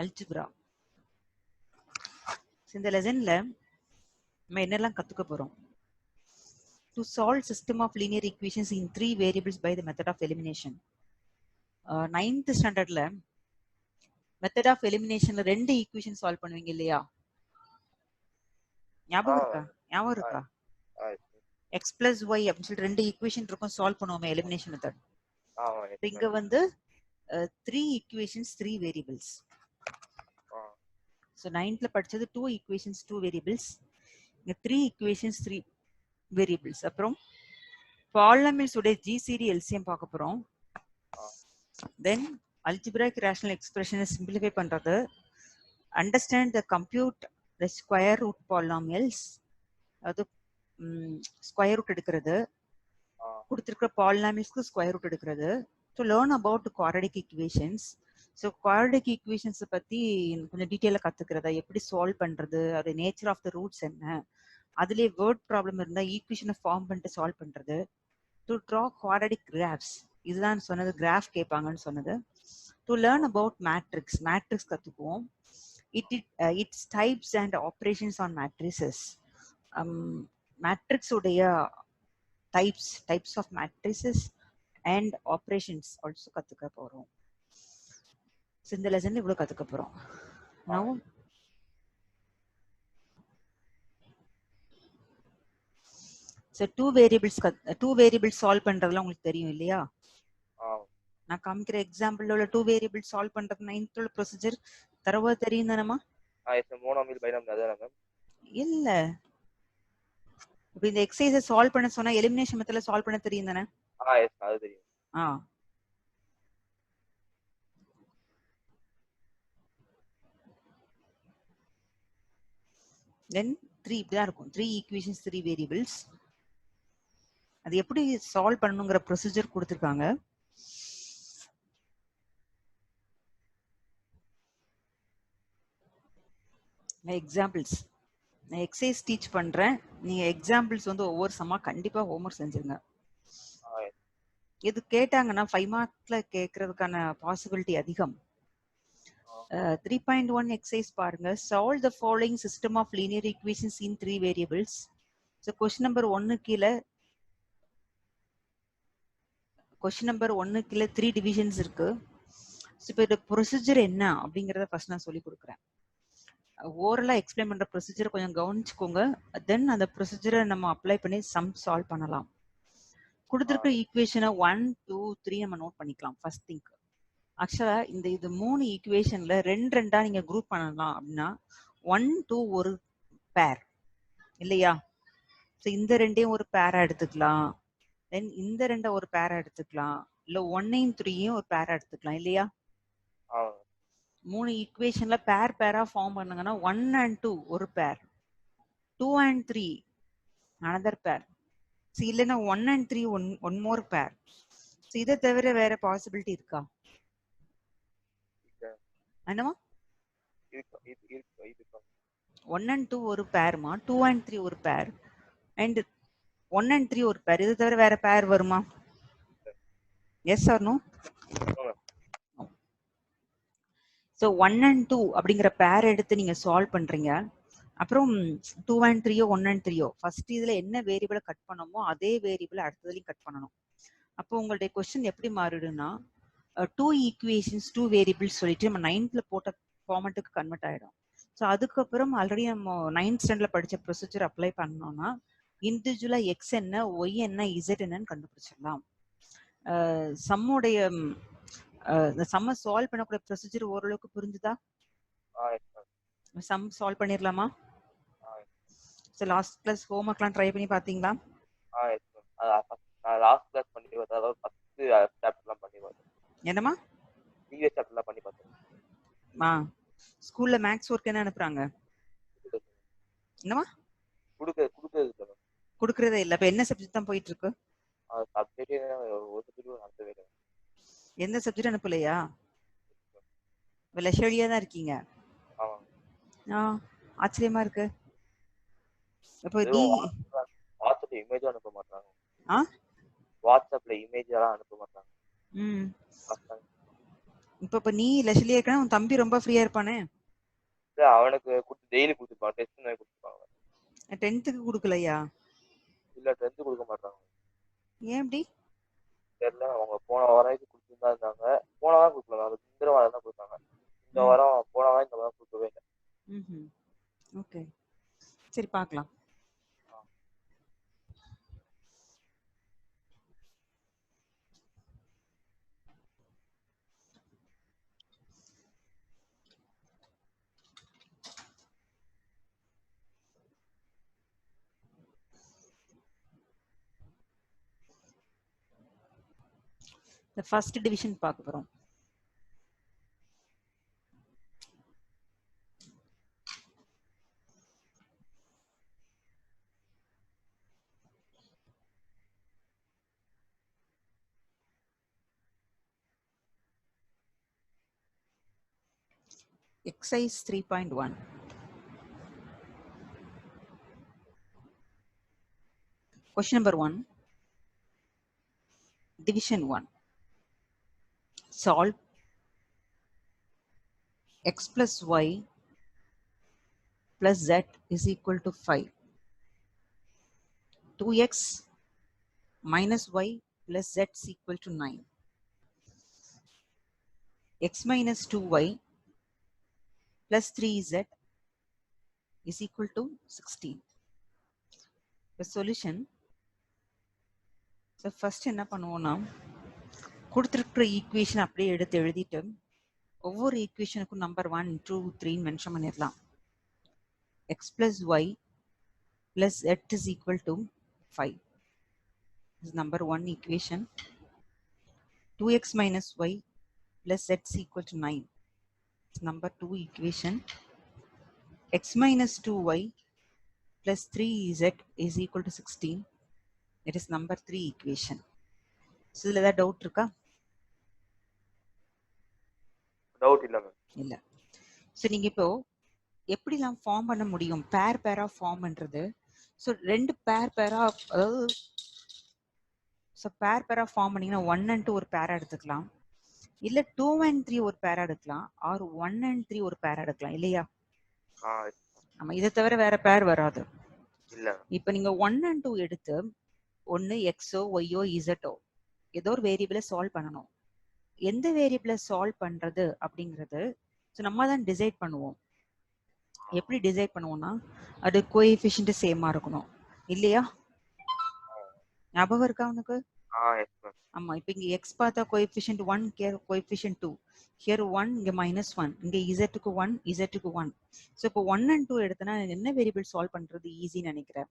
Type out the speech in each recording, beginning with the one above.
Algebra. இந்த லெசன்ல நம்ம என்னெல்லாம் கத்துக்க போறோம்? To solve system of linear equations in 3 variables by the method of elimination. 9th ஸ்டாண்டர்ட்ல மெத்தட் ஆஃப் எலிமினேஷன்ல 2 ஈக்குவேஷன் சால்வ் பண்ணுவீங்க இல்லையா? ஞாபகம் இருக்கா? ஞாபகம் இருக்கா? x plus y அப்படின்னு சொல்லி 2 ஈக்குவேஷன் இருக்கும், சால்வ் பண்ணுவோமே எலிமினேஷன் மெத்தட். இங்க வந்து 3 equations 3 variables. So 9th படிச்சது 2 equations 2 variables. இங்க 3 equations 3 variables. அப்புறம் polynomials உடைய GCD LCM பார்க்க போறோம். Then algebraic rational expression simplify பண்றது. Understand the compute the square root polynomials. அது ஸ்கொயர் ரூட் எடுக்கிறது, கொடுத்திருக்கிற பாலினாமியல்ஸ்க்கு ஸ்கொயர் ரூட் எடுக்கிறது. To learn about quadratic equations. So quadratic equations பத்தி கொஞ்சம் டீட்டெயிலாக கத்துக்கிறதா, எப்படி சால்வ் பண்றது, அது நேச்சர் ஆஃப் த ரூட்ஸ் என்ன, அதுலேயே வேர்ட் ப்ராப்ளம் இருந்தால் ஈக்குவேஷனை ஃபார்ம் பண்ணிட்டு சால்வ் பண்றது. டு ட்ரா குவாட்ரடிக் கிராஃப்ஸ், இதுதான் சொன்னது, கிராஃப் கேட்பாங்கன்னு சொன்னது. To learn about matrix, matrix கற்றுக்குவோம். It's types and operations on matrices. Matrix உடைய types of matrices and operations also கத்துக்க போறோம். இந்த லெசன்ல இவ்வளவு கத்துக்க போறோம். Now so two variables solve பண்றதுலாம் உங்களுக்கு தெரியும் இல்லையா? நான் காமிக்கிற எக்ஸாம்பிள்ல உள்ள 2 வேரியபிள்ஸ் சால்வ் பண்றது 9th உள்ள ப்ரொசீஜர் தரவா தெரியும் தானமா? மோனோமியல் பைனாமியல் அதானே மேம்? இல்ல, இப்போ இந்த எக்ஸர்சைஸை சால்வ் பண்ண சொன்னா எலிமினேஷன் மெத்தட்ல சால்வ் பண்ண தெரியும் தானே? எஸ், அது தெரியும். Then 3 இப்படிதான் இருக்கும். 3 equations 3 variables. அது எப்படி சால்வ் பண்ணணுங்கிற ப்ரொசீஜர் கொடுத்துருக்காங்க. எக்ஸாம்பிள்ஸ் நான் எக்ஸசைஸ் டீச் பண்றேன், நீங்க எக்ஸாம்பிள்ஸ் வந்து ஒவ்வொரு சமா கண்டிப்பா ஹோம்வொர்க் செஞ்சிருங்க. இது கேட்டாங்கன்னா 5 மார்க்ல கேட்கறதுக்கான பாசிபிலிட்டி அதிகம். 3.1 எக்ஸசைஸ் பாருங்க. Solve the following system of linear equations in 3 variables. So question number 1 கீழே 3 டிவிஷன்ஸ் இருக்கு. ஸோ இப்போ இந்த ப்ரொசீஜர் என்ன அப்படிங்கறத ஃபர்ஸ்ட் நான் சொல்லி கொடுக்குறேன். ஓரலா எக்ஸ்பிளைன் பண்ற ப்ரொசீஜரை கொஞ்சம் கவனிச்சுக்கோங்க. தென் அந்த ப்ரொசீஜரை நம்ம அப்ளை பண்ணி சம் சால்வ் பண்ணலாம். கொடுத்துருக்க ஈக்குவேஷனை 1, 2, 3 நம்ம நோட் பண்ணிக்கலாம். ஃபர்ஸ்ட் திங்க், ஆக்சுவலா இது 3 ஈக்குவேஷன்ல 2 நீங்க குரூப் பண்ணலாம். அப்படின்னா 1, 2 ஒரு பேர் இல்லையா? ஸோ இந்த 2ஐயும் ஒரு பேரா எடுத்துக்கலாம். தென் இந்த 2 ஒரு பேரா எடுத்துக்கலாம். இல்ல 1ஐயும் 3ஐயும் ஒரு பேரா எடுத்துக்கலாம் இல்லையா? 3 ஈக்குவேஷன்ல பேரா ஃபார்ம் பண்ணுங்கன்னா 1 and 2 ஒரு பேர், 2 and 3 another பேர். இல்லைன்னா 1 and 3 ஒன் மோர் பேர். இதை தவிர வேற பாசிபிலிட்டி இருக்கா? என்னமா? 1 and 2 ஒரு பேர்மா, 2 and 3 ஒரு பேர், அண்ட் 1 and 3 ஒரு பேர். இது தவிர வேற பேர் வருமா? Yes or no? So 1 and 2 அப்படிங்கிற பேர் எடுத்து நீங்க சால்வ் பண்றீங்க. அப்புறம் 2 and 3 1 and 3 ஃபர்ஸ்ட் இதுல என்ன வேரியபிளை கட் பண்ணமோ அதே வேரியபிளை அடுத்ததுலயும் கட் பண்ணணும். அப்போ உங்களுடைய கொஸ்டின் எப்படி மாறிடும்னா 2 ஈக்குவேஷன்ஸ் 2 வேரியபிள்ஸ் சொல்லிட்டு நம்ம 9th போட்ட ஃபார்மேட்டுக்கு கன்வெர்ட் ஆயிடும். ஸோ அதுக்கப்புறம் ஆல்ரெடி நம்ம 9th ஸ்டாண்டர்ட்ல படிச்ச ப்ரொசீஜர் அப்ளை பண்ணோம்னா இண்டிவிஜுவலா எக்ஸ் என்ன, ஒய் என்ன, இசட் என்னன்னு கண்டுபிடிச்சிடலாம். சம்முடைய இந்த சம்ம சால்வ் பண்ணக்கூடிய ப்ரொசீஜர் ஓரளவுக்கு புரிஞ்சுதா? சம் சால்வ் பண்ணிரலாமா? சோ லாஸ்ட் கிளாஸ் ஹோம்வொர்க்லாம் ட்ரை பண்ணி பாத்தீங்களா? லாஸ்ட் கிளாஸ் பண்ணி பார்த்தா, அதாவது ஃபர்ஸ்ட் சாப்டர்லாம் பண்ணி பார்த்தேன். என்னமா? ப்ரீவியஸ் சாப்டர்லாம் பண்ணி பார்த்தேன். ஸ்கூல்ல மேத்ஸ் வொர்க் என்ன அனுப்புறாங்க? என்னமா? குடுக்குறதே இல்ல. அப்ப என்ன சப்ஜெக்ட் தான் போயிட்டு இருக்கு? சப்ஜெக்ட் ஒரு சப்ஜெக்ட் அனுப்பவே இல்லை. எந்த சப்ஜெக்ட் அனுப்பலையா? லெஷர்லியா தான் இருக்கீங்க. ஆச்சரியமா இருக்கு. அப்போ நீ வாட்ஸ்அப்ல இமேஜ் அனுப்ப மாட்டாங்க. வாட்ஸ்அப்ல இமேஜ் எல்லாம் அனுப்ப மாட்டாங்க. இப்ப நீ லெஷர்லியா இருக்கா, உன் தம்பி ரொம்ப ஃப்ரீயா இருப்பானே. இல்ல அவனுக்கு டெய்லி கொடுத்துருப்பாங்க, டெஸ்ட் மாதிரி கொடுத்துருப்பாங்க. 10th கொடுக்கலையா? இல்ல 10th கொடுக்க மாட்டாங்க. ஏன் அப்படி? தெரியல, அவங்க போன வாரம் கொடுத்துருந்தா இருந்தாங்க. போன வாரம் கொடுக்கல, அது இந்த வாரம் தான் கொடுத்தாங்க. இந்த வாரம் போன வாரம் இந்த வாரம் கொடுக்கவே இல்லை. ஓகே, சரி பார்க்கலாம். The first division பார்க்க போறோம். Exercise 3.1. Question number 1. Division 1. Solve x plus y plus z is equal to 5. 2x minus y plus z is equal to 9. X minus 2y plus 3z is equal to 16. The solution. So first என்ன பண்ணுவோம்னா, கொடுத்திருக்கிற equation அப்படியே எடுத்து எழுதிட்டு ஒவ்வொரு ஈக்குவேஷனுக்கும் number 1, 2, 3 mention பண்ணிடலாம். x plus y plus z is equal to 5. This is number 1 equation. 2x minus y plus z is equal to 9. It's number 2 equation. X minus 2y plus 3z is equal to 16. It is number 3 equation. So இதுல ஏதாவது doubt இருக்கா? Doubt இல்ல ma'am. இல்ல. So நீங்க இப்போ எப்படிலாம் form பண்ண முடியும்? பேரா ஃபார்ம் பண்றது. சோ ரெண்டு பேரா, அதாவது சோ பேரா ஃபார்ம் பண்ணீங்கன்னா 1 and 2 ஒரு பேரா எடுத்துக்கலாம், இல்ல 2 and 3 ஒரு பேரா எடுக்கலாம், ஆர் 1 and 3 ஒரு பேரா எடுக்கலாம் இல்லையா? ஆமா, இதை தவிர வேற பேர் வராது. இல்ல. இப்ப நீங்க 1 and 2 எடுத்து ஒன்னு எக்ஸோ ஒய்யோ இசட்டோ ஏதோ ஒரு வேரியபிளை சால்வ் பண்ணணும். எந்த வேரியபிளை சால்வ் பண்றது அப்படிங்கிறது நம்ம தான் டிசைட் பண்ணுவோம். எப்படி டிசைட் பண்ணுவோம்னா, அது கோஎஃபிஷியன்ட் சேமா இருக்கணும் இல்லையா? ஞாபகம் இருக்கா உனக்கு? ஆமா, இப்ப இங்க எக்ஸ் பார்த்தா கோஎஃபிஷியன்ட் 1, ஹியர் கோஎஃபிஷியன்ட் 2, ஹியர் 1, இங்க -1, இங்க இசட்டுக்கு 1, இசட்டுக்கு 1. சோ இப்போ 1 and 2 எடுத்தனா என்ன வேரியபிள் சால்வ் பண்றது ஈஸின்னு நினைக்கிறேன்?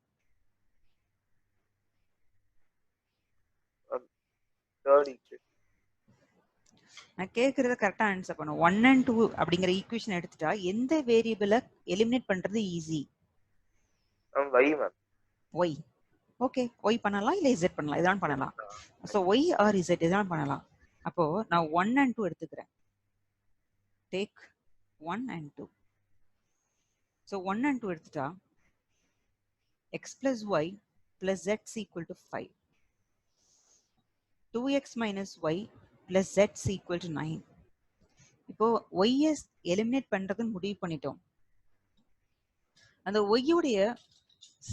நான் கேக்குறத கரெக்டா ஆன்சர் பண்ணும். 1 and 2 அப்படிங்கிற ஈக்குவேஷன் எடுத்துட்டா எந்த வேரியபிளை எலிமினேட் பண்றது easy? y ma'am. y. Okay, y பண்ணலாம் இல்ல z பண்ணலாம், இதான் பண்ணலாம். சோ y or z இதான் பண்ணலாம். அப்போ நான் 1 and 2 எடுத்துக்கிறேன். Take 1 and 2. சோ 1 and 2 எடுத்துட்டா x plus y plus z is equal to 5. 2x minus y plus z is equal to 9. இப்போ y எலிமினேட் பண்றதுன்னு முடிவு பண்ணிட்டோம். அந்த y உடைய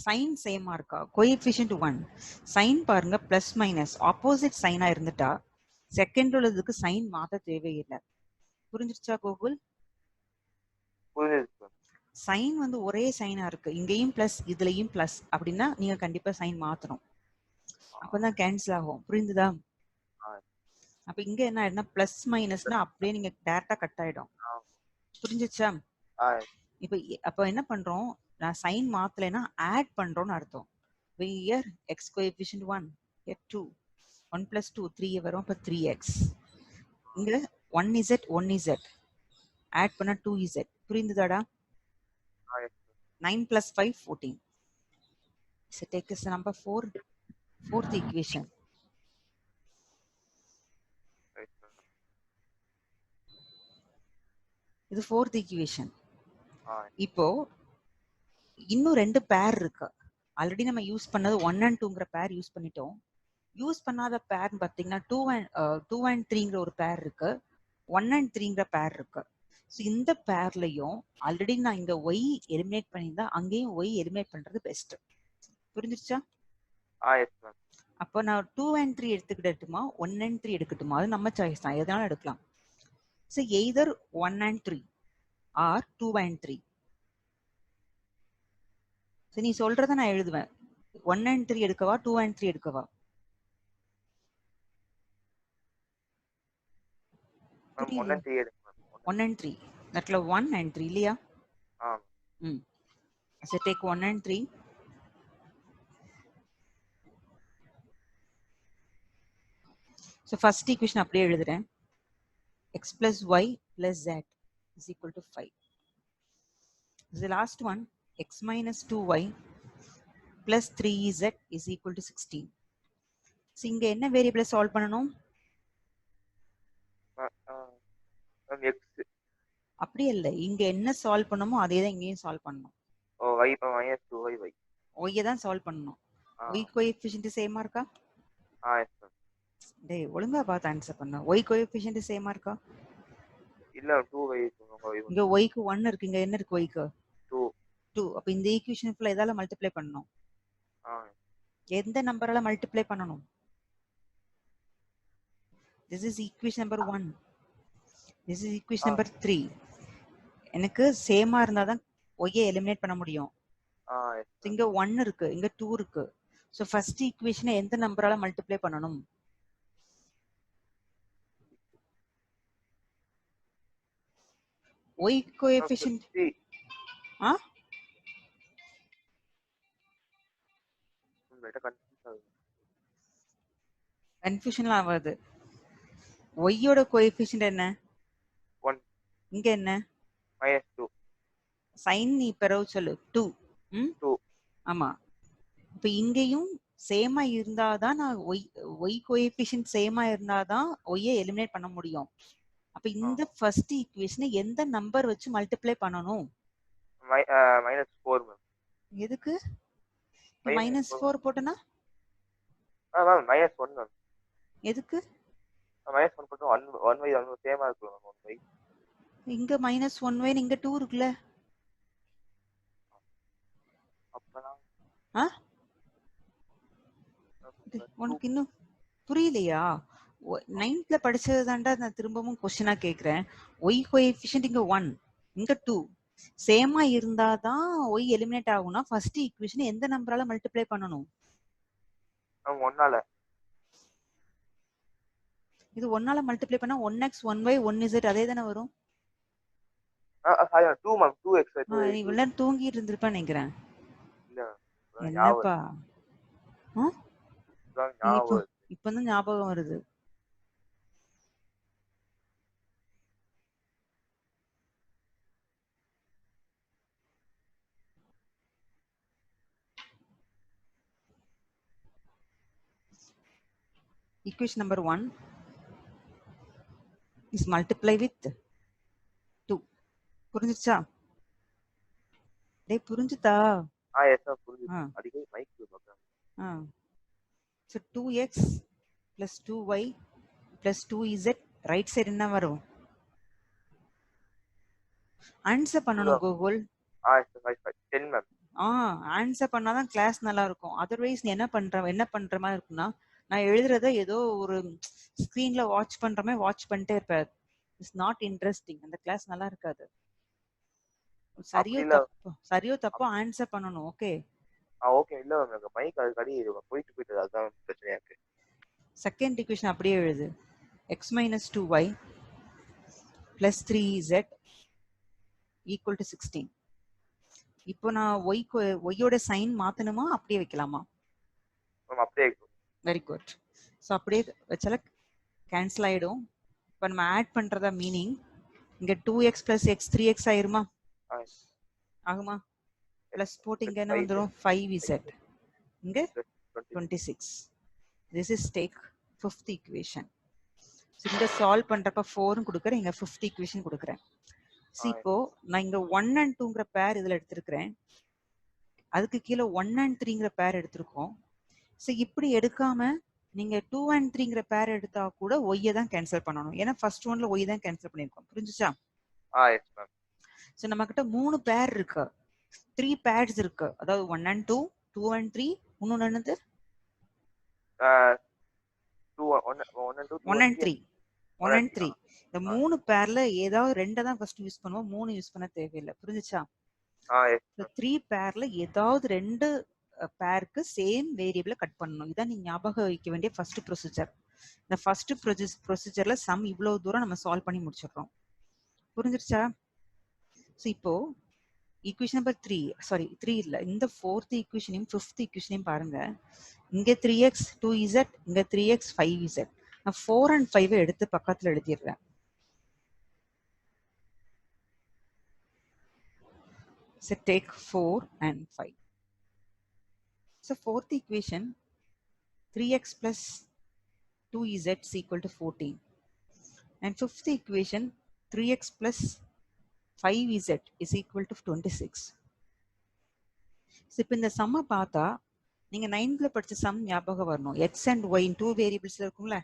சைன் சேமா இருக்கா? கோஎஃபிஷியன்ட் 1 சைன் பாருங்க, பிளஸ் மைனஸ் ஆப்போசிட் சைனா இருந்துட்டா செகண்ட் உள்ளதுக்கு சைன் மாத்த தேவையில்லை. புரிஞ்சிருச்சா கோகுல்? சைன் வந்து ஒரே சைனா இருக்கு, இங்கேயும் பிளஸ் இதுலயும் பிளஸ் அப்படின்னா நீங்க கண்டிப்பா சைன் மாத்தணும், அப்பதான் கேன்சல் ஆகும். புரிந்துதா? அப்ப இங்க என்ன ஆயிடுனா பிளஸ் மைனஸ்னா அப்படியே நீங்க டைரக்டா கட் ஆயிடும். புரிஞ்சிச்சா? இப்ப அப்ப என்ன பண்றோம், நான் சைன் மாத்தலைன்னா ஆட் பண்றோம்னு அர்த்தம். here x coefficient 1, here 2, 1 plus 2 3 வரும், அப்ப 3x. இங்க 1z 1z ஆட் பண்ணா 2z. புரிந்துதாடா? 9 plus 5 14. So take this number 4, fourth equation. இது fourth equation. இப்போ இன்னும் ரெண்டு பேர் இருக்கு. ஆல்ரெடி நம்ம யூஸ் பண்ணது 1 and 2ங்கிற பேர் யூஸ் பண்ணிட்டோம். யூஸ் பண்ணாத பேர் பாத்தீங்கன்னா 2 and 3ங்கிற ஒரு பேர் இருக்கு, 1 and 3ங்கிற பேர் இருக்கு. ஸோ இந்த பேர்லயும் ஆல்ரெடி நான் இங்க ஒய் எலிமினேட் பண்ணியிருந்தா அங்கேயும் ஒய் எலிமினேட் பண்றது பெஸ்ட். புரிஞ்சிருச்சா? Yes ma'am. அப்போ நான் 2 and 3 எடுத்துக்கிட்டுமா 1 and 3 எடுக்கட்டுமா? அது நம்ம சாய்ஸ் தான், எதனாலும் எடுக்கலாம். So either 1 and 3 or 2 and 3. So நீ சொல்றத நான் எழுதுவேன். 1 and 3 எடுக்கவா 2 and 3 எடுக்கவா? 1 and 3 எடுங்க மேம். 1 and 3 தட்ல 1 and 3 இல்லையா? ம். So take 1 and 3. So first equation அப்படியே எழுதுறேன். x plus y plus z is equal to 5. The last one, x minus 2y plus 3z is equal to 16. So இங்க என்ன வேரியபிளை solve பண்ணணும்? Ma'am x அப்படி இல்ல, இங்க என்ன சால்வ் பண்ணணுமோ அதே தான் இங்கேயும் சால்வ் பண்ணணும். y minus 2y y. y தான் சால்வ் பண்ணணும். y கோஎஃபிஷியன்ட் சேமா இருக்கா? Yes ma'am. டேய் ஒழுங்கா பார்த்து ஆன்சர் பண்ணு. y கோஎஃபிஷியன்ட் சேமா இருக்கா? இல்ல 2y இங்க y க்கு 1 இருக்கு, இங்க என்ன இருக்கு y க்கு? 2. 2. அப்ப இந்த ஈக்குவேஷன் ஃபுல்லா எதால மல்டிப்ளை பண்ணனும்? எந்த நம்பரால மல்டிப்ளை பண்ணனும்? This is equation number 1. This is equation number 3. எனக்கு சேமா இருந்தா தான் y ஐ எலிமினேட் பண்ண முடியும். இங்க 1 இருக்கு, இங்க 2 இருக்கு. சோ ஃபர்ஸ்ட் ஈக்குவேஷனை எந்த நம்பரால மல்டிப்ளை பண்ணனும்? y கோஎஃபிஷியன்ட் கன்ஃபியூஷன் ஆகாது. y யோட கோஎஃபிஷியன்ட் என்ன? 1. இங்க என்ன? -2. சைன் நீ பெறவு சொல்லு 2. 2. ஆமா. இப்ப இங்கேயும் சேமா இருந்தாதான் நான் y கோஎஃபிஷியன்ட் சேமா இருந்தாதான் y ஐ எலிமினேட் பண்ண முடியும். அப்ப இந்த ஃபர்ஸ்ட் ஈக்குவேஷனை எந்த நம்பர் வச்சு மல்டிப்ளை பண்ணனும்? -4 மேம். எதுக்கு? -4 போட்டனா? Ma'am -1 ma'am. எதுக்கு? -1 போட்டு 1y 1 சேமா இருக்கு மேம். 1y இங்க -1y இங்க 2 இருக்குல? அப்பனா உனக்கு இன்னும் புரியலையா? 9th படிச்சது தாண்டா நான் திரும்பவும் क्वेश्चनா கேக்குறேன். y கோஎஃபிஷியன்ட் இங்க 1, இங்க 2 சேமா இருந்தாதான் y எலிமினேட் ஆகும்னா ஃபர்ஸ்ட் ஈக்குவேஷனை எந்த நம்பரால மல்டிப்ளை பண்ணனும்? 1 ஆல. இது 1 ஆல மல்டிப்ளை பண்ணா 1x 1y 1z அதே தான வரும். Sorry 2 ma'am 2x 2. நீ இவ்வளவு நேரம் தூங்கிட்டு இருந்திருப்பா நினைக்கிறேன். இல்ல என்னப்பா? ஞாபகம் இப்பதான் ஞாபகம் வருது. Equation number 1 is multiply with 2. புரிஞ்சுச்சா? டேய் புரிஞ்சுதா? எஸ் மேம் புரியுது. அடிக்கடி மைக் பார்க்கறேன். So 2x plus 2y plus 2z right side என்ன வரும்? ஆன்சர் பண்ணனும் கூகுள். 10 மேம். ஆன்சர் பண்ணாதான் கிளாஸ் நல்லா இருக்கும். அதர்வைஸ் நீ என்ன பண்ற மாதிரி இருக்குன்னா நான் எழுதுறத ஏதோ ஒரு ஸ்கிரீன்ல வாட்ச் பண்ற மாதிரி வாட்ச் பண்ணிட்டே இருப்பேன். It's not interesting. அந்த கிளாஸ் நல்லா இருக்காது. சரியோ தப்போ ஆன்சர் பண்ணனும். Okay okay. இல்ல மேம் மைக் அடிக்கடி போயிட்டு அதான் பிரச்சனையா இருக்கு. செகண்ட் ஈக்குவேஷன் அப்படியே எழுது. x minus 2y plus 3z equal to 16. இப்போ நான் y யோட சைன் மாத்தணுமா அப்படியே வைக்கலாமா? மேம் அப்படியே. Very good. சோ அப்படியே வச்சால கேன்சல் ஆயிடும். இப்போ நம்ம ஆட் பண்றதா மீனிங் இங்க 2x plus x 3x ஆயிருமா? ஆகுமா? பிளஸ் போட்டு இங்க என்ன வந்துரும்? 5z. இங்க 26. This is take fifth equation. இங்க சால்வ் பண்றப்ப 4 கொடுக்கறேன், இங்க 5th equation கொடுக்கறேன். இப்போ நான் இங்க 1 and 2ங்கற பேர் இதுல எடுத்துக்கிறேன். அதுக்கு கீழ 1 and 3ங்கற பேர் எடுத்துறோம். சோ இப்படி எடுக்காம நீங்க 2 and 3ங்கிற பேர் எடுத்தா கூட ஒய்யை தான் கேன்சல் பண்ணணும். ஏன்னா ஃபர்ஸ்ட் ஒன்ல ஒய் தான் கேன்சல் பண்ணிருக்கோம். புரிஞ்சுச்சா? Yes ma'am. ஸோ நம்ம கிட்ட 3 பேர் இருக்கு, 3 பேர்ஸ் இருக்கு. அதாவது 1 and 2, 2 and 3, இன்னொன்னு என்னது? 1 and 3. 1 and 3. இந்த 3 பேர்ல ஏதாவது 2 தான் ஃபர்ஸ்ட் யூஸ் பண்ணுவோம், 3 யூஸ் பண்ண தேவையில்லை. புரிஞ்சுச்சா? 3 பேர்ல ஏதாவது 2 பேருக்கு சேம் வேரியபிள கட் பண்ணணும். இதான் நீங்க ஞாபகம் வைக்க வேண்டிய ஃபர்ஸ்ட் ப்ரொசீஜர். இந்த ஃபர்ஸ்ட் ப்ரொசீஜர்ல சம் இவ்வளவு தூரம் நம்ம சால்வ் பண்ணி முடிச்சிடுறோம். புரிஞ்சிருச்சா? ஸோ இப்போ ஈக்குவேஷன் நம்பர் 3 இல்ல, இந்த 4th ஈக்குவேஷனையும் 5th ஈக்குவேஷனையும் பாருங்க. இங்க 3x 2z, இங்க 3x 5z. நான் 4 and 5 எடுத்து பக்கத்துல எழுதிடுறேன். So take 4 and 5. So 4th equation 3x plus 2z is equal to 14. And 5th equation 3x plus 5z is equal to 26. So இப்போ இந்த சம்ம பார்த்தா நீங்க 9th படிச்ச சம் ஞாபகம் வரணும். x and y in 2 variables இருக்கும்ல?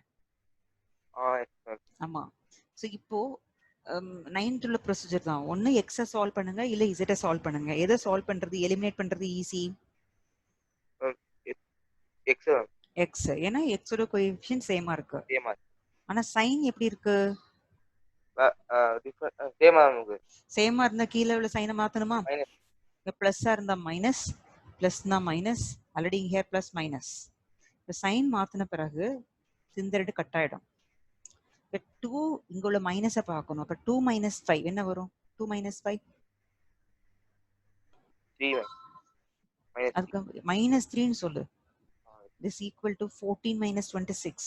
ஆமா. ஸோ இப்போ 9th உள்ள ப்ரொசீஜர் தான். ஒன்னு x சால்வ் பண்ணுங்க, இல்ல z சால்வ் பண்ணுங்க. எதை சால்வ் பண்றது, எலிமினேட் பண்றது ஈஸி? x. ஏன்னா x ஓட கோஎஃபிஷியன்ட் சேமா இருக்கு. ஆனா சைன் எப்படி இருக்கு? சேமா இருந்தா கீழே உள்ள சைனை மாத்தணுமா? பிளஸ்ஸா இருந்தா மைனஸ், பிளஸ்னா மைனஸ், ஆல்ரெடி இங்க பிளஸ் மைனஸ். இந்த சைன் மாத்தின பிறகு இந்த 2 கட் ஆயிடும். இப்போ 2 இங்க உள்ள மைனஸை பார்க்கணும். அப்ப 2 minus 5 என்ன வரும்? 2 minus 5 அதுக்கு -3 சொல்லு. this equal to 14 minus 26.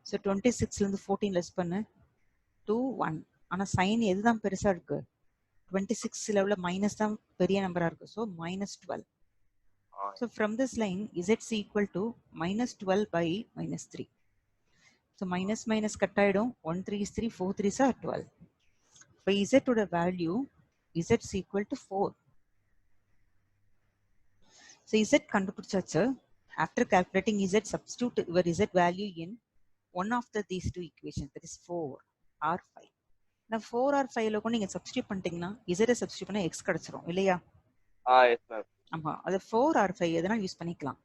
so 26 ல இருந்து 14 லெஸ் பண்ணு, 2 1. ஆனா சைன் எதுதான் பெருசா இருக்கு? 26 ல உள்ள மைனஸ் தான் பெரிய நம்பரா இருக்கு. so -12. so from this line z is equal to -12 by -3. so minus minus cut ஆயிடும். 1 3 is 3, 4 3s are 12. இப்போ z ஓட value z is equal to 4. so z கண்டுபிடிச்சாச்சு. after calculating z, substitute your z value in one of these two equations, that is 4 or 5. now 4 or 5 ல கூட நீங்க substitute பண்ணிட்டீங்கன்னா z substitute பண்ணா x கிடைச்சிரும் இல்லையா? Yes ma'am. ஆமா, அது 4 or 5 எதனா யூஸ் பண்ணிக்கலாம்.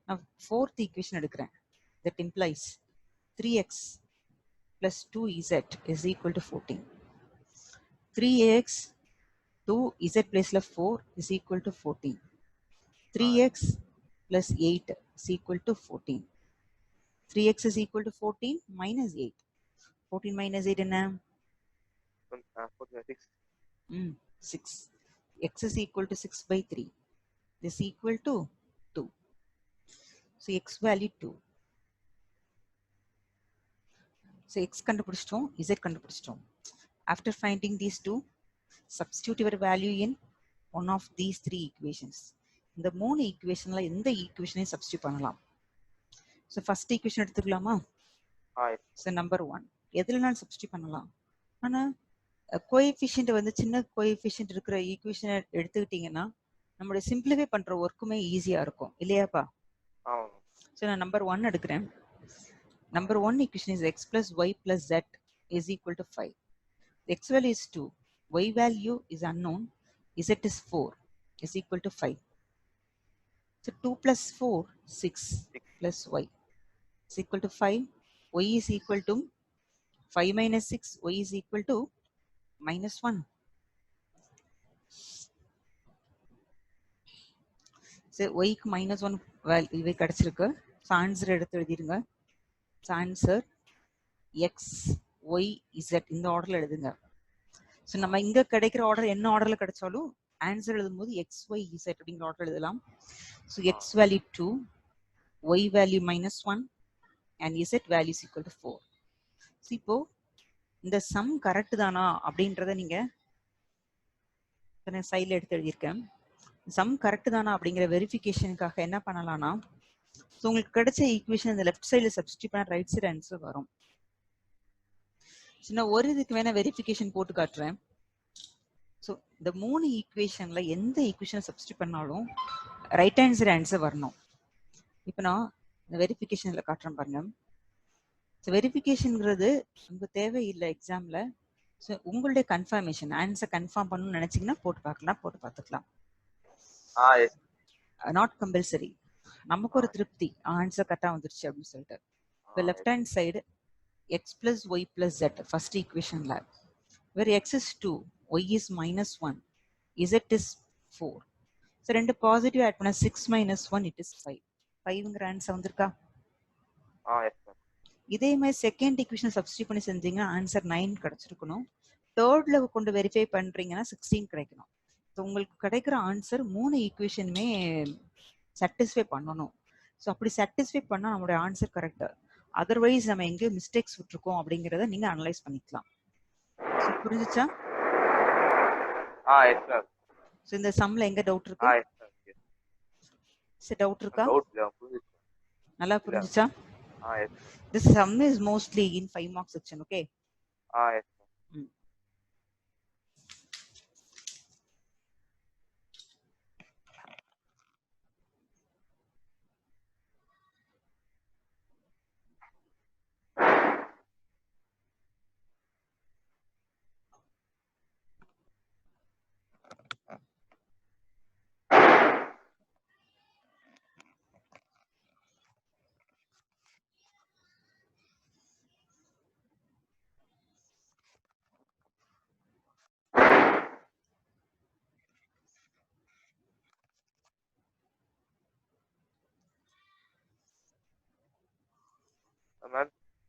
நான் 4th ஈக்குவேஷன் எடுக்கிறேன். that implies 3x plus 2z is equal to 14. 3x 2z placeல 4 is equal to 14. 3x plus 8 is equal to 14. 3x is equal to 14 minus 8. 14 minus 8 என்ன? 6. X is equal to 6 by 3. This is equal to 2. So x value 2. So x கண்டுபிடிச்சிட்டோம், z கண்டுபிடிச்சிட்டோம். After finding these two, substitute your value in one of these 3 equations. இந்த 3 ஈக்குவேஷன்ல எந்த ஈக்குவேஷனையும் substitute பண்ணலாம். So first equation எடுத்துக்கலாமா? So number 1 எதுலனாலும் substitute பண்ணலாம். ஆனால் coefficient வந்து சின்ன கோஎஃபிஷியன்ட் இருக்கிற ஈக்குவேஷனை எடுத்துக்கிட்டிங்கன்னா நம்மளுடைய சிம்பிளிஃபை பண்ணுற ஒர்க்குமே ஈஸியாக இருக்கும் இல்லையாப்பா? ஸோ நான் நம்பர் 1 எடுக்கிறேன். Number 1 equation is x plus y plus z is equal to 5. The x value is 2, y value is unknown, z is 4 is equal to 5. So 2 plus 4, 6 plus y is equal to 5. Y is equal to 5 minus 6, y is equal to -1. So y க்கு -1 value கிடைச்சிருக்கு. So answer எடுத்து எழுதிருங்க. Answer x y z இந்த ஆர்டர்ல எழுதுங்க. So நம்ம இங்க கிடைக்கிற ஆர்டர் என்ன ஆர்டர்ல கிடைச்சாலும் ஆன்சர் எழுதும்போது x y z அப்படிங்கிற ஆர்டர் எழுதலாம். So x value 2, y value -1 and z value is equal to 4. So இப்போ இந்த சம் கரெக்ட் தானா அப்படின்றத நீங்க சைட்ல எடுத்து எழுதியிருக்கேன். சம் கரெக்ட் தானா அப்படிங்கிற வெரிஃபிகேஷனுக்காக என்ன பண்ணலாம்னா, ஸோ உங்களுக்கு கிடைச்ச ஈக்குவேஷன் இந்த லெஃப்ட் சைடில் சப்ஸ்டிட்யூட் பண்ண ரைட் சைடு ஆன்சர் வரும். சின்ன ஒரு இதுக்கு வேணா வெரிஃபிகேஷன் போட்டு காட்டுறேன். ஸோ இந்த 3 ஈக்குவேஷன்ல எந்த ஈக்குவேஷன் சப்ஸ்டிட்யூட் பண்ணாலும் ரைட் ஹேண்ட் சைடு ஆன்சர் வரணும். இப்போ நான் இந்த வெரிஃபிகேஷன்ல காட்டுறேன் பாருங்க. ஸோ வெரிஃபிகேஷன்ங்கிறது உங்களுக்கு தேவையில்லை எக்ஸாம்ல. ஸோ உங்களுடைய கன்ஃபர்மேஷன் ஆன்சர் கன்ஃபார்ம் பண்ணணும்னு நினைச்சீங்கன்னா போட்டு பார்க்கலாம், போட்டு பார்த்துக்கலாம். Not compulsory. நமக்கு ஒரு திருப்தி ஆன்சர் கரெக்டாக வந்துருச்சு அப்படின்னு சொல்லிட்டு. இப்போ left hand side x plus y plus z first ஈக்குவேஷன்ல வேறு x is 2, y is -1, z is 4. So ரெண்டு பாசிட்டிவ் ஆட் பண்ண 6 - 1 இட் இஸ் 5. 5ங்கிற ஆன்சர் வந்திருக்கா? இதே மாதிரி செகண்ட் ஈக்குவேஷன் சப்ஸ்டிட் பண்ணி செஞ்சீங்கன்னா ஆன்சர் 9 கிடைச்சிருக்கணும். தேர்ட்ல கொண்டு வெரிஃபை பண்றீங்கன்னா 16 கிடைக்கணும். ஸோ உங்களுக்கு கிடைக்கிற ஆன்சர் 3 ஈக்குவேஷனுமே சாட்டிஸ்ஃபை பண்ணணும். ஸோ அப்படி சாட்டிஸ்ஃபை பண்ணால் நம்மளுடைய ஆன்சர் கரெக்ட். அதர்வைஸ் நம்ம எங்கேயோ மிஸ்டேக்ஸ் விட்டுருக்கோம் அப்படிங்கிறத நீங்க அனலைஸ் பண்ணிக்கலாம். ஸோ புரிஞ்சுச்சா? ஸோ இந்த சம்ல எங்க டவுட் இருக்கு? சரி, டவுட் இருக்கா? நல்லா புரிஞ்சுச்சா? This sum is mostly in 5 mark section, okay?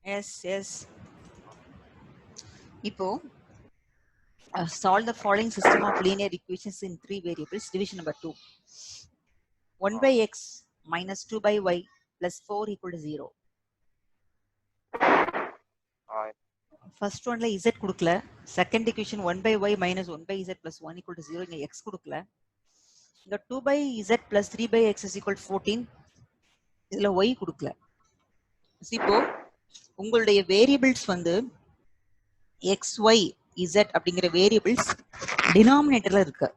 Yes. Yes. இப்போ solve the following system of linear equations in 3 variables. Division number 2. 1 by x minus 2 by y plus 4 equal to 0. First one la z கொடுக்கல. Second equation 1 by y minus 1 by z plus 1 equal to 0. இங்க x கொடுக்கல. இங்க 2 by z plus 3 by x is equal to 14. இதுல y கொடுக்கல. இப்போ உங்களுடைய variables வந்து x, y, z அப்படிங்கிற வேரியபிள்ஸ் டினாமினேட்டர்ல இருக்கு.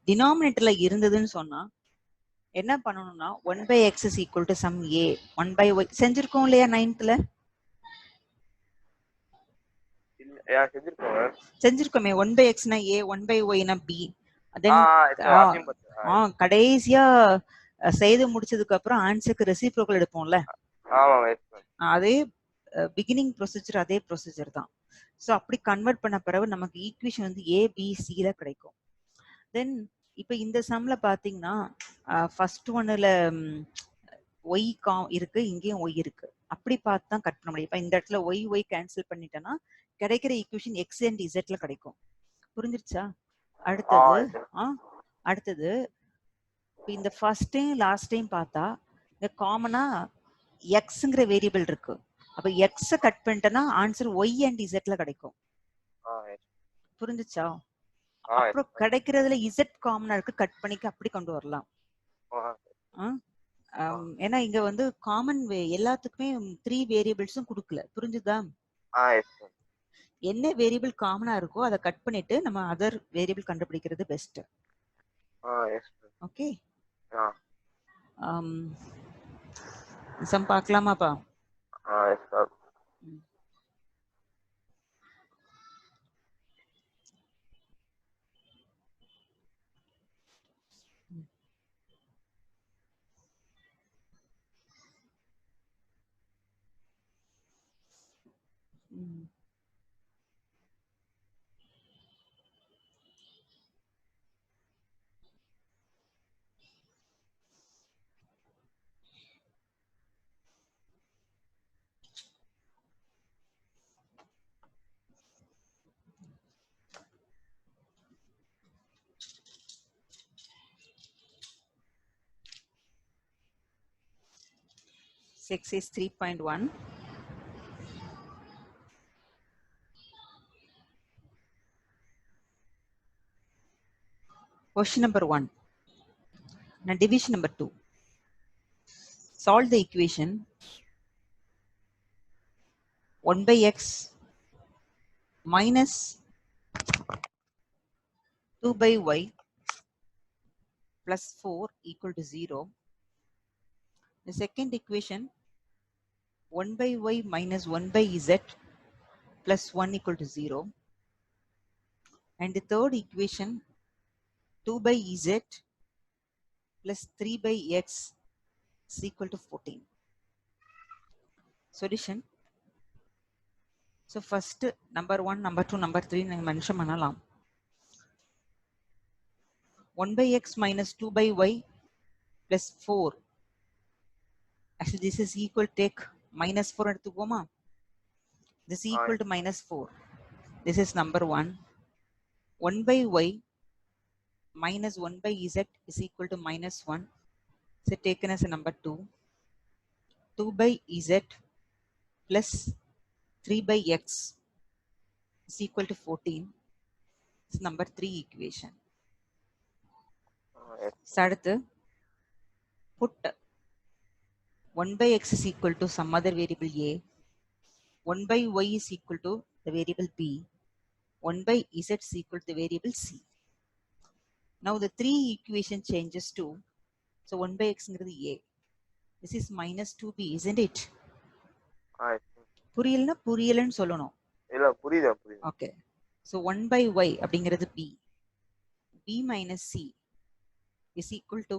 டினாமினேட்டர்ல இருந்ததுன்னு சொன்னா என்ன பண்ணணும்னா 1 by x is equal to sum a, 1 by y செஞ்சிருக்கோம் இல்லையா 9th செஞ்சிருக்கோமே. 1 by x னா a, 1 by y னா b. கடைசியா செய்து முடிச்சதுக்கு அப்புறம் ஆன்சருக்கு ரெசிப்ரோக்கல் எடுப்போம்ல, அதே பிகினிங் ப்ரொசீஜர், அதே ப்ரொசீஜர் தான். ஸோ அப்படி கன்வெர்ட் பண்ண பிறகு நமக்கு ஈக்குவேஷன் வந்து ஏபிசில கிடைக்கும். தென் இப்போ இந்த சம்ல பாத்தீங்கன்னா ஃபர்ஸ்ட் ஒன்னுல ஒய் இருக்கு, இங்கேயும் ஒய் இருக்கு. அப்படி பார்த்து தான் கட் பண்ண முடியும். இப்போ இந்த இடத்துல ஒய் கேன்சல் பண்ணிட்டேன்னா கிடைக்கிற ஈக்குவேஷன் எக்ஸ் அண்ட் இசட்ல கிடைக்கும். புரிஞ்சிருச்சா? அடுத்தது இந்த ஃபர்ஸ்ட் டைம் லாஸ்ட் டைம் பார்த்தா இந்த காமனா எக்ஸ்ங்கிற வேரியபிள் இருக்கு. அப்ப எக்ஸ கட் பண்ணிட்டேன்னா ஆன்சர் ஒய் அண்ட் இசட்ல கிடைக்கும். புரிஞ்சுச்சா? அப்புறம் கிடைக்கிறதுல இசட் காமனா இருக்கு, கட் பண்ணிக்க அப்படி கொண்டு வரலாம். ஏன்னா இங்க வந்து காமன் எல்லாத்துக்குமே 3 வேரியபிள்ஸும் கொடுக்கல. புரிஞ்சுதா? என்ன வேரியபிள் காமனா இருக்கோ அதை கட் பண்ணிட்டு நம்ம அதர் வேரியபிள் கண்டுபிடிக்கிறது பெஸ்ட். ஓகே, சம் பார்க்கலாமாப்பா? Exercise 3.1. Question number 1. Now division number 2. Solve the equation 1 by x minus 2 by y plus 4 equal to 0. The second equation 1 by y minus 1 by z plus 1 equal to 0. And the third equation 2 by z plus 3 by x is equal to 14. Solution. So first number 1, number 2, number 3 நாங்க mention பண்ணலாம். 1 by x minus 2 by y plus 4. Actually this is equal, take minus 4 எடுத்துக்கோமா. This is equal to minus 4. This is number 1. 1 by y minus 1 by z is equal to minus 1. So taken as a number 2. 2 by z plus 3 by x is equal to 14. It's number 3 equation. So அடுத்து put 1 by x is equal to some other variable a. 1 by y is equal to the variable b. 1 by z is equal to the variable c. Now the 3 equation changes to, so 1 by x is a. This is minus 2b, isn't it? புரியலனா புரியலன்னு சொல்லணும். இல்ல புரியுது. Okay. So 1 by y அப்படிங்கிறது b. b minus c is equal to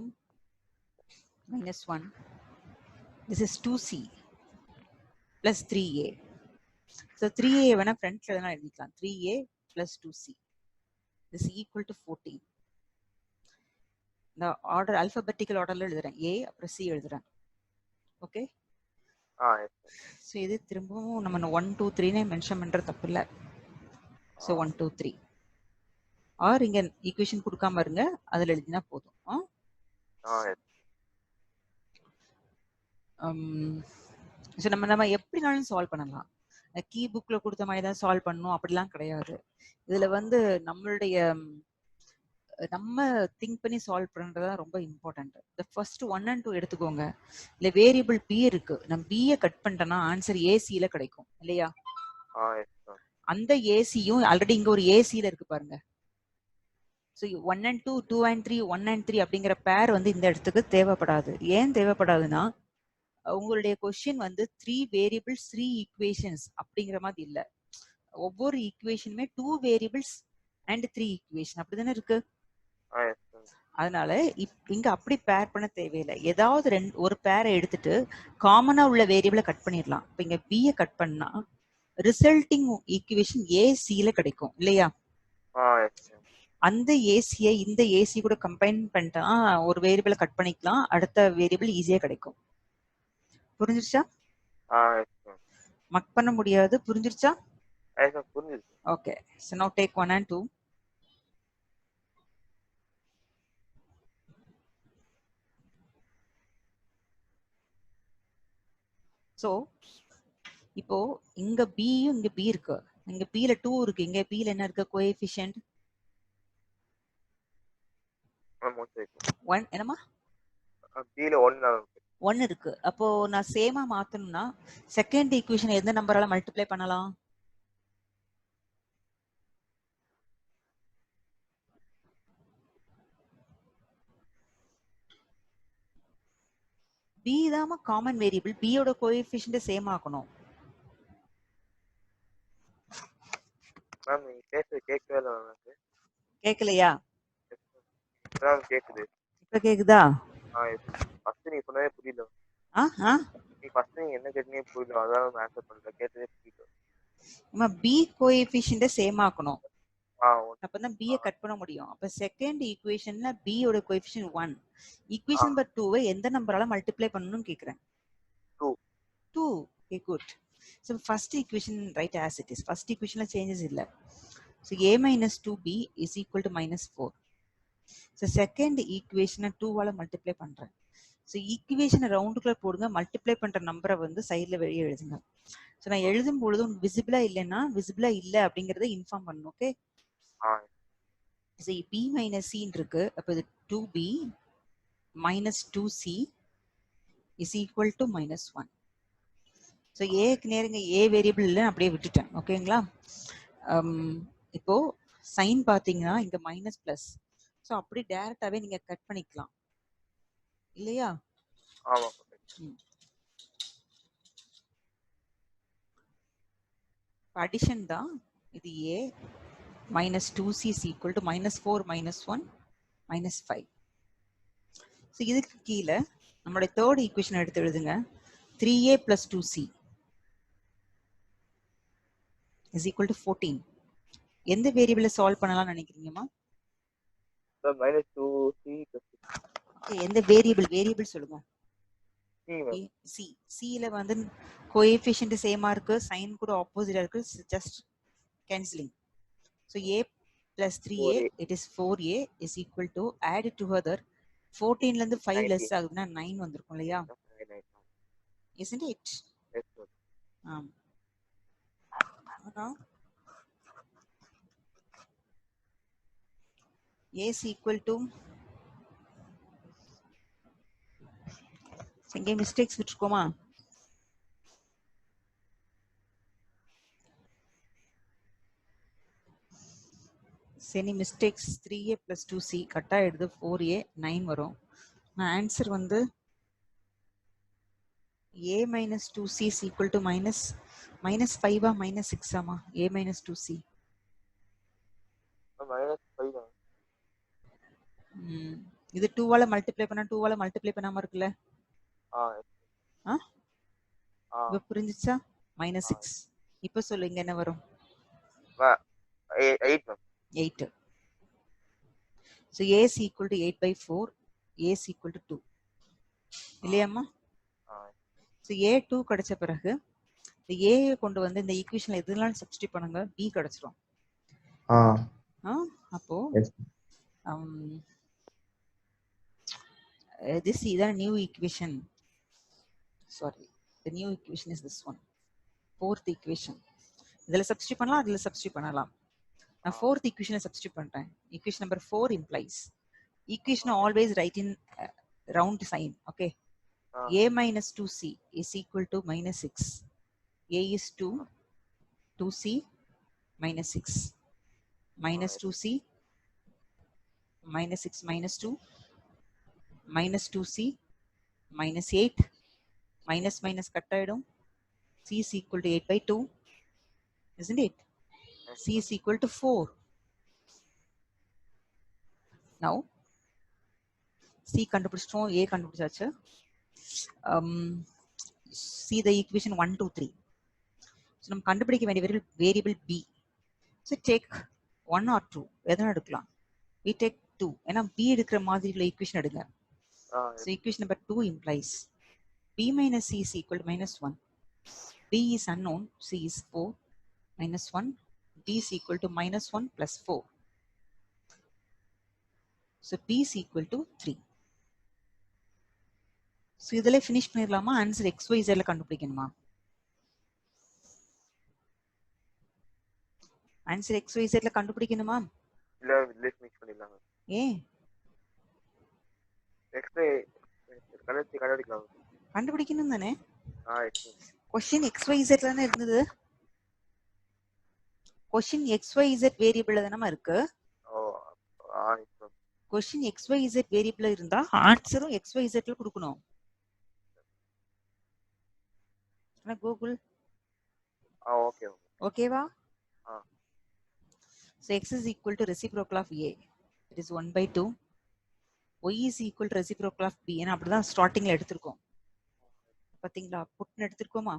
minus 1. This is 2c plus 3a. So 3a வேணா ஃப்ரண்ட்ல வேணா எழுதிக்கலாம். 3a plus 2c. This is equal to 14. இந்த ஆர்டர் alphabetical orderல எழுதுறேன். a அப்புறம் c எழுதுறேன். ஓகே. ஸோ இது திரும்பவும் நம்ம 1 2 3 மென்ஷன் பண்ற தப்பு இல்லை. ஸோ 1 2 3 ஆர் இங்க ஈக்குவேஷன் கொடுக்காம இருங்க, அதில் எழுதினா போதும். ஸோ நம்ம எப்படினாலும் சால்வ் பண்ணலாம். கீ புக்ல கொடுத்த மாதிரி தான் சால்வ் பண்ணணும் அப்படிலாம் கிடையாது. இதுல வந்து நம்ம திங்க் பண்ணி சால்வ் பண்றதா ரொம்ப இம்பார்ட்டன்ட். இந்த ஃபர்ஸ்ட் 1 and 2 எடுத்துக்கோங்க. இல்ல வேரியபிள் பி இருக்கு, நம்ம பியை கட் பண்ணிட்டோம்னா ஆன்சர் ஏசியில கிடைக்கும் இல்லையா? அந்த ஏசியும் ஆல்ரெடி இங்க ஒரு ஏசியில இருக்கு பாருங்க. ஸோ 1 and 2, 2 and 3, 1 and 3 அப்படிங்கிற பேர் வந்து இந்த இடத்துக்கு தேவைப்படாது. ஏன் தேவைப்படாதுன்னா உங்களுடைய கொஸ்டின் வந்து 3 வேரியபிள்ஸ் 3 ஈக்குவேஷன்ஸ் அப்படிங்கிற மாதிரி இல்ல. ஒவ்வொரு ஈக்குவேஷனுமே 2 வேரியபிள்ஸ் அண்ட் 3 ஈக்குவேஷன் அப்படிதானே இருக்கு. அதனால இங்க அப்படி பேர் பண்ண தேவையில்லை. ஏதாவது ஒரு பேரை எடுத்துட்டு காமனா உள்ள வேரியபிளை கட் பண்ணிடலாம். இப்ப இங்க பியை கட் பண்ணா ரிசல்ட்டிங் ஈக்குவேஷன் ஏசியில கிடைக்கும் இல்லையா? அந்த ஏசியை இந்த ஏசி கூட கம்பைன் பண்ணிட்டா ஒரு வேரியபிளை கட் பண்ணிக்கலாம், அடுத்த வேரியபிள் ஈஸியா கிடைக்கும். புரிஞ்சிருச்சா? மக் பண்ண முடியாது. புரிஞ்சிருச்சா? Okay. So now take 1 and 2. So இப்போ இங்க பியும் இங்க பி இருக்கு, இங்க பில 2 இருக்கு, இங்க பில என்ன இருக்கு? கோஎஃபிஷியன்ட் 1. என்னமா? பில 1 இருக்கு. அப்போ நான் சேமா மாத்தணும்னா செகண்ட் ஈக்குவேஷன் எந்த நம்பரால மல்டிப்ளை பண்ணலாம்? b தாம காமன் வேரியபிள், b யோட கோஎஃபிஷியன்ட் சேம் ஆக்கணும். மேம் நீங்க பேசுறது கேட்கவே இல்ல எனக்கு. கேக்கலையா? மேம் கேக்குது. இப்ப கேக்குதா? ஃபர்ஸ்ட் நீ சொன்னதே புரியல. நீ ஃபர்ஸ்ட் நீங்க என்ன கேட்டீங்க புரியல, அதான் நான் ஆன்சர் பண்ணல. கேட்டதே புரியல. நம்ம b கோஎஃபிஷியன்ட் சேம் ஆக்கணும். அப்பதான் b ய கட் பண்ண முடியும். அப்ப செகண்ட் ஈக்குவேஷன்ல b யோட கோஎஃபிஷியன்ட் 1. ஈக்குவேஷன் நம்பர் 2 எந்த நம்பரால மல்டிப்ளை பண்ணனும்னு கேக்குறேன். 2. Okay, good. So first equation write as it is. First equation la changes illa. So a minus 2b is equal to minus 4. So second equation 2 வால multiply பண்றேன். So equation ரவுண்டுக்குள்ள போடுங்க, multiply பண்ற நம்பரை வந்து சைடுல வெளியே எழுதுங்க. So நான் எழுதும் பொழுது விசிபிளா இல்லைன்னா விசிபிளா இல்ல அப்படிங்கறத இன்ஃபார்ம் பண்ணணும். Okay. So b minus c இருக்கு. அப்ப இது 2b minus 2c is equal to minus 1. So ஏக்கு நேருங்க ஏ வேரியபிள் இல்லை, அப்படியே விட்டுட்டேன். ஓகேங்களா? இப்போ சைன் பார்த்தீங்கன்னா இங்க மைனஸ் பிளஸ். ஸோ அப்படி டைரக்டாவே நீங்க கட் பண்ணிக்கலாம் இல்லையா? அடிஷன் தான் இது a minus 2c is equal to minus 4 minus 1 minus 5. So இதுக்கு கீழே நம்மளுடைய தேர்ட் ஈக்குவேஷன் எடுத்து எழுதுங்க. 3a plus 2c is equal to 14. எந்த வேரியபிளை சால்வ் பண்ணலாம்னு நினைக்கிறீங்கம்மா? minus 2c plus எந்த வேரியபிள் சொல்லுங்க. c cல வந்து கோஎஃபிஷியன்ட் சேமா இருக்கு, சைன் கூட ஆப்போசிட்டா இருக்கு, just cancelling. So a plus 3a it is 4a is equal to add it together 14 ல இருந்து 5 லெஸ் ஆகுதுன்னா 9 வந்திருக்கும் இல்லையா? Isn't it? Yes, sir. A is equal to இங்கே மிஸ்டேக்ஸ் விட்டுருக்கோமா? any mistakes 3a plus 2c கட்டா எடுத்து 4a 9 வரும். நான் ஆன்சர் வந்து a minus 2c is equal to minus 5 minus 6 ஆமா? a minus 2c minus 5 இது 2 வால மல்டிப்ளை பண்ணா 2 வால மல்டிப்ளை பண்ணாம இருக்குல்ல? இப்ப புரிஞ்சுச்சா? minus 6. இப்ப சொல்லுங்க என்ன வரும்? 8 8. So a is equal to 8 by 4, a is equal to 2. இல்லையாம்மா? So a 2 கிடைச்ச பிறகு a கொண்டு வந்து இந்த ஈக்குவேஷன்ல எதுனாலும் சப்ஸ்டிட்யூட் பண்ணுங்க, b கிடைச்சிரும். அப்போ this is the new equation. Sorry, the new equation is this one. Fourth equation. இதுல சப்ஸ்டிட்யூட் பண்ணலாம், அதுல சப்ஸ்டிட்யூட் பண்ணலாம். நான் fourth equation substitute பண்றேன். Equation number 4 implies. Equation always write in round sign. Okay. A minus 2c is equal to minus 6. A is 2. 2c minus 6. Minus 2c minus 6 minus 2 minus 2c minus 8 minus minus cut ஆயிடும். c is equal to 8 by 2. Isn't it? C is equal to 4. Now, C கண்டுபிடிச்சிட்டோம், A கண்டுபிடிச்சாச்சு. See the equation 1, 2, 3. So, நம்ம கண்டுபிடிக்க வேண்டிய variable B. So, take 1 or 2. எதனா எடுக்கலாம். We take 2. ஏன்னா B எடுக்கிற மாதிரி உள்ள equation எடுங்க. So, equation number 2 implies B minus C is equal to minus 1. B is unknown. C is 4 minus 1. B is equal to minus 1 plus 4. So B is equal to 3. So இதெல்லாம் finish பண்ணிரலாமா? Answer x y z ல கண்டுபிடிக்கணுமா? Answer x y z ல கண்டுபிடிக்கணுமா? இல்ல list mix பண்ணிடலாம். ஏன்? x y கண்டுபிடிக்கலாம். கண்டுபிடிக்கணும் தானே? क्वेश्चन x y z ல இருந்தது. क्वेश्चन xyz வேரியபிள்ல தானமா இருக்கு. क्वेश्चन xyz வேரியபிள்ல இருந்தா ஆன்சரும் xyz ல கொடுக்கணும். கூகுள் ஓகே ஓகேவா? So x is equal to reciprocal of a. It is 1 by 2. y is equal to reciprocal of b. ஏன்னா அப்படிதான் ஸ்டார்டிங்ல எடுத்திருக்கோம். பாத்தீங்களா? புட்னு எடுத்திருக்கோமா?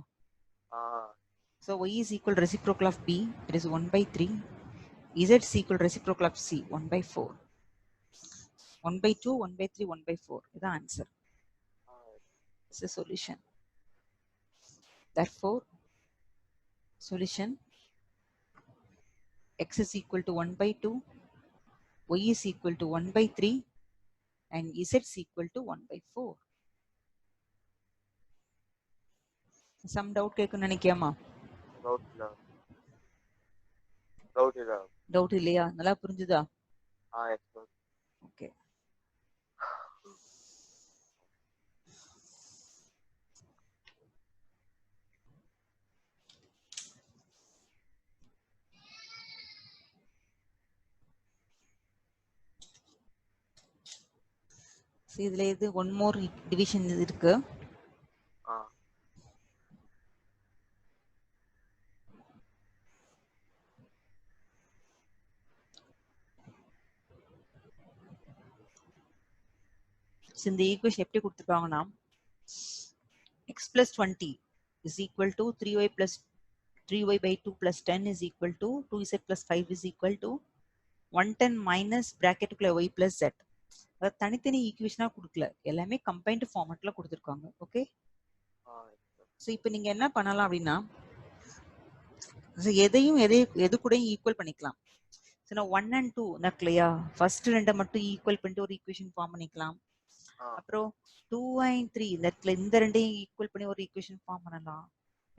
So y is equal to reciprocal of b, it is 1 by 3. Z is equal to reciprocal of c, 1 by 4. 1 by 2, 1 by 3, 1 by 4. This is the answer. This is the solution. Therefore, solution x is equal to 1 by 2, y is equal to 1 by 3, and z is equal to 1 by 4. Some doubt கேட்கணும்னு நினைக்கியாமா? Doubt இல்லையா? நல்லா புரிஞ்சுதா? Okay. இதுல இது one more division இருக்கு. So இந்த equation எப்படி கொடுத்துருக்காங்கன்னா x plus 20 is equal to 3y plus 3y by 2 plus 10 is equal to 2z plus 5 is equal to 110 minus bracket y plus z. அதாவது தனித்தனி ஈக்குவேஷனா கொடுக்கல, எல்லாமே கம்பைன்ட் ஃபார்மட்ல கொடுத்துருக்காங்க. ஓகே, ஸோ இப்போ நீங்க என்ன பண்ணலாம் அப்படின்னா எதையும் எது கூட ஈக்குவல் பண்ணிக்கலாம். ஸோ நான் 1 and 2 நக்கலையா, ஃபர்ஸ்ட் ரெண்டை மட்டும் ஈக்குவல் பண்ணிட்டு ஒரு ஈக்குவேஷன் ஃபார்ம் பண்ணிக்கலாம். அப்புறம் 2 and 3 இந்த ரெண்டையும் ஈக்குவல் பண்ணி ஒரு ஈக்குவேஷன் ஃபார்ம் பண்ணலாம்.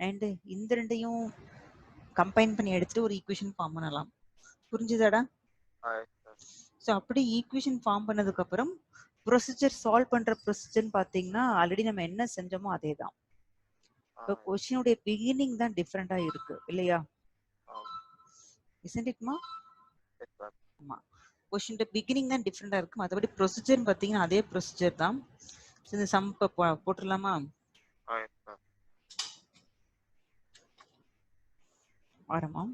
அண்ட் இந்த ரெண்டையும் கம்பைன் பண்ணி எடுத்துட்டு ஒரு ஈக்குவேஷன் ஃபார்ம் பண்ணலாம். புரிஞ்சுதாடா? ஸோ அப்படி ஈக்குவேஷன் ஃபார்ம் பண்ணதுக்கு அப்புறம் ப்ரொசீஜர் சால்வ் பண்ற ப்ரொசீஜர்னு பாத்தீங்கன்னா ஆல்ரெடி நம்ம என்ன செஞ்சோமோ அதே தான். இப்போ கொஸ்டினுடைய பிகினிங் தான் டிஃப்ரெண்டா இருக்கு இல்லையா? isn't it மா? ஆமா, கொஸ்டின் பிகினிங் தான் டிஃப்ரெண்டா இருக்கு. மற்றபடி ப்ரொசீஜர் பாத்தீங்கன்னா அதே ப்ரொசீஜர் தான். இந்த சம் போட்டுடலாமா? வரமா?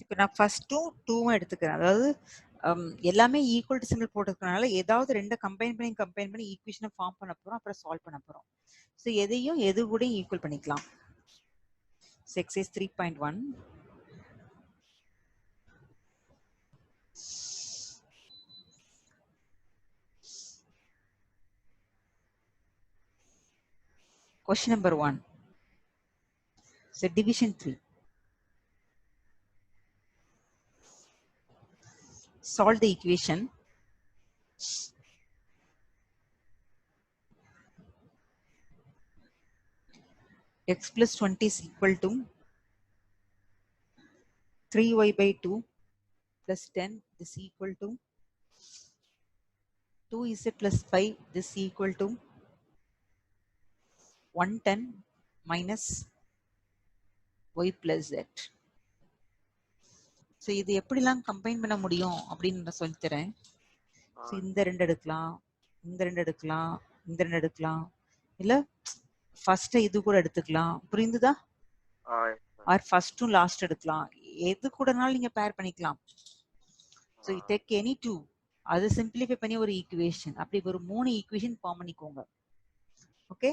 இப்போ நான் ஃபர்ஸ்ட்டும் டூவும் எடுத்துக்கிறேன். அதாவது எல்லாமே ஈக்குவல் டு சிம்பிள் போட்டுக்கிறதுனால ஏதாவது ரெண்டை கம்பைன் பண்ணி ஈக்குவேஷனை ஃபார்ம் பண்ண போறோம், அப்புறம் சால்வ் பண்ண போறோம். ஸோ எதையும் எது கூட ஈக்குவல் பண்ணிக்கலாம். Exercise 3.1 question number 1. So division 3. Solve the equation. X plus 20 is equal to 3y by 2 plus 10 is equal to 2z plus 5 is equal to 110 minus y plus z. So இது எப்படிலாம் combine பண்ண முடியும் அப்படின்னு நான் சொல்லித்தரேன். So இந்த ரெண்டு எடுக்கலாம், இந்த ரெண்டு எடுக்கலாம், இந்த ரெண்டு எடுக்கலாம், இல்ல ஃபர்ஸ்ட் இது கூட எடுத்துக்கலாம். புரியுதுதா? ஆர் ஃபர்ஸ்டும் லாஸ்ட் எடுக்கலாம். எது கூடனாலும் நீங்க பேர் பண்ணிக்கலாம். So you take any two, அது சிம்பிளிஃபை பண்ணி ஒரு ஈக்குவேஷன், அப்படி ஒரு 3 ஈக்குவேஷன் ஃபார்ம் பண்ணிக்கோங்க. ஓகே,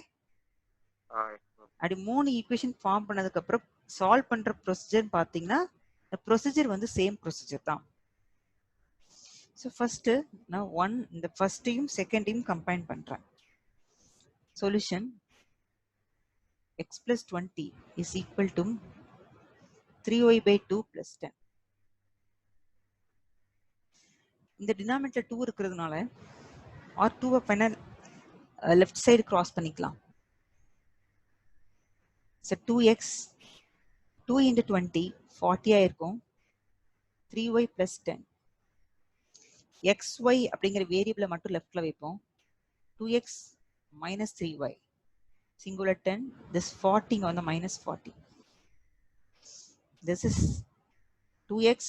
அப்படி 3 ஈக்குவேஷன் ஃபார்ம் பண்ணதுக்கு அப்புறம் சால்வ் பண்ற ப்ரொசீஜர் பாத்தீங்கன்னா ப்ரொசீஜர் வந்து சேம் ப்ரொசீஜர் தான். ஸோ ஃபர்ஸ்ட் நான் இந்த ஃபர்ஸ்டையும் செகண்டையும் கம்பைன் பண்றேன். Solution x plus 20 is equal to 3y by 2 plus 10. இந்த டினாமினேட்டர் 2 இருக்கிறதுனால R2 final left side cross பண்ணிக்கலாம். So 2x 2 into 20 40 ஆயிருக்கும். 3y plus 10. xy அப்படிங்கிற வேரியபிளை மட்டும் லெஃப்ட்ல வைப்போம். 2x minus 3y. Singular 10. This 40 on the minus 40. This is 2x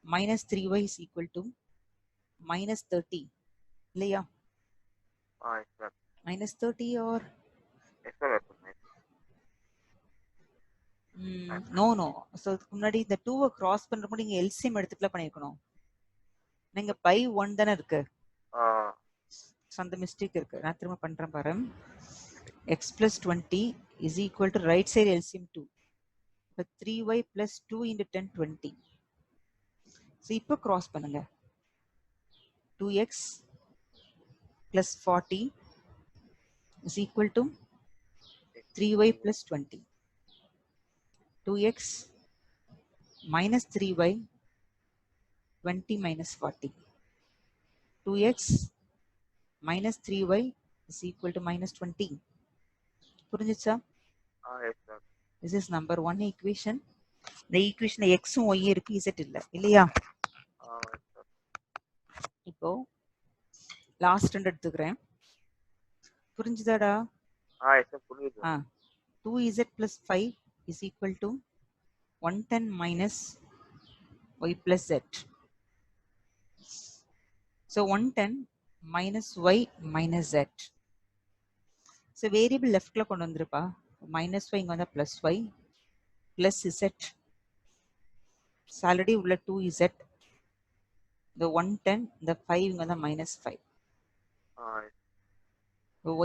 minus 3y is equal to minus 30. இல்லையா? Minus 30 or no. So முன்னாடி இந்த 2 cross பண்றப்போ நீங்க எல்சிஎம் எடுத்துக்கலாம் பண்ணிருக்கணும். நீங்க பை 1 தானே இருக்கு. அந்த மிஸ்டேக் இருக்கு. நான் திரும்ப பண்றேன் பாரு. x plus 20 is equal to right side LCM 2. இப்போ 3y plus 2 into 10 20. So இப்போ கிராஸ் பண்ணுங்க. 2x plus 40 is equal to 3y plus 20. 2x minus 3y 20 minus 40. 2x minus 3y is equal to minus 20. புரிஞ்சுச்சா? This is number 1 equation. இந்த ஈக்குவேஷன்ல x உம் y இருக்கு, z இல்ல இல்லையா? இப்போ last ரெண்டு எடுத்துக்கிறேன். புரிஞ்சுதாடா? எஸ் மேம் புரியுது. 2z plus 5 is equal to 110 minus y plus z. So 110 minus y minus z. So variable left la kondu vandiruppa. Minus y inga vanda plus y plus z. So already ulla 2z. The 110, the 5 inga vanda minus 5.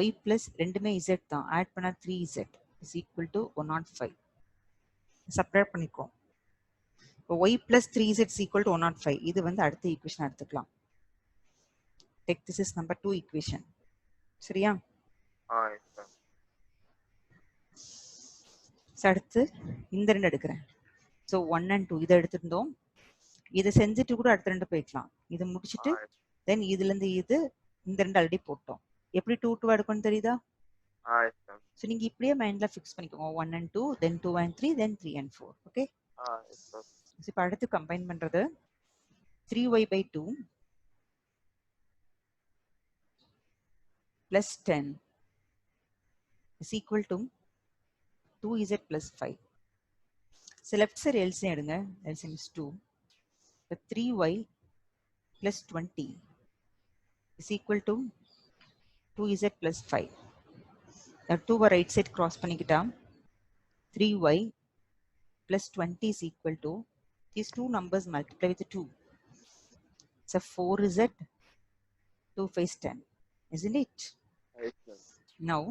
Y plus ரெண்டுமே z தான். Add பண்ணா 3z is equal to 105. Subtract பண்ணிக்கோ. y plus 3z is equal to 105. இது வந்து அடுத்த equation எடுத்துக்கலாம். Take this is number 2 equation. சரியா? அடுத்து இந்த ரெண்டு எடுக்கிறேன். ஸோ 1 and 2 இதை எடுத்திருந்தோம். இதை செஞ்சுட்டு கூட அடுத்த ரெண்டு போய்க்கலாம். இதை முடிச்சுட்டு தென் இதுல இருந்து இது இந்த ரெண்டு ஆல்ரெடி போட்டோம். எப்படி 2 2 எடுக்கணும்னு தெரியுதா? ஸோ நீங்க இப்படியே மைண்ட்ல ஃபிக்ஸ் பண்ணிக்கோங்க. 1 and 2, then 2 and 3, then 3 and 4. Okay? இப்போ அடுத்து கம்பைன் பண்றது 3y by 2 plus 10 is equal to 2z plus 5. So left side LCM எடுங்க. LCM is 2. The 3y plus 20 is equal to 2z plus 5. The 2 right side cross பண்ணிக்கிட்டா 3y plus 20 is equal to these two numbers multiply with 2. So 4z, 2 5 is 10. Isn't it? Now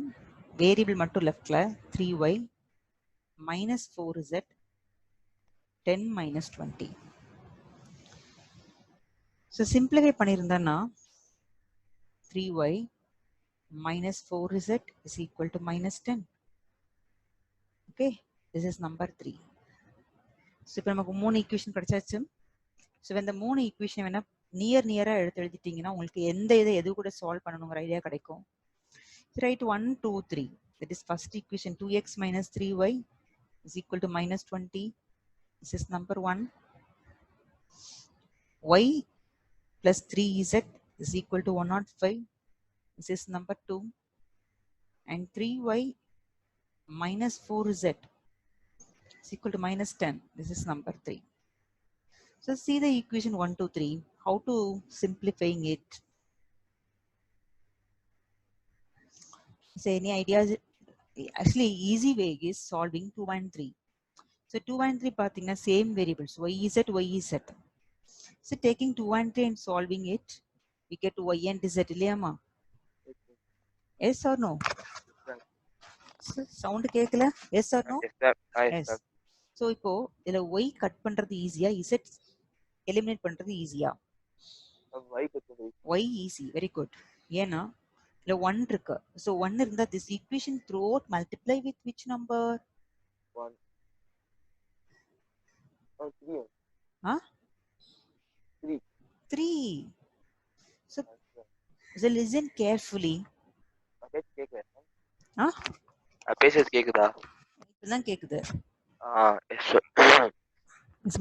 variable மட்டும் leftல 3y minus 4z 10 minus 20. So simplify பண்ணிருந்தா 3y minus 4z is equal to minus 10. Okay, this is number 3. So இப்போ நமக்கு மூணு equation கிடைச்சாச்சு. So இந்த மூணு equation வேணா நியரா எடுத்து எழுதிட்டீங்கன்னா உங்களுக்கு எந்த எது கூட சால்வ் பண்ணணுங்கிற ஐடியா கிடைக்கும். Write 1 2 3. That is first equation 2x minus 3y is equal to minus 20. This is number 1. Y plus 3z is equal to 105. This is number 2. And 3y minus 4z is equal to minus 10. This is number 3. So see the equation 1 2 3. How to simplifying it? So any ideas? Actually easy way is solving 2 and 3. So 2 and 3 pathina same variables y z. So taking 2 and 3 and solving it, we get y and z இல்லையாமா? Yes or no? Sound கேக்கல? Yes or no? Yes. So இப்போ இதுல y cut பண்றது ஈஸியா, z eliminate பண்றது ஈஸியா? y easy. Very good. ஏன்னா இதுல 1 இருக்கு. So 1 இருந்தா this equation throughout multiply with which number? 1. 3. Huh? 3. 3. So listen carefully. Huh? பேசுறது கேக்குதா? இப்பதான் கேக்குது. yes.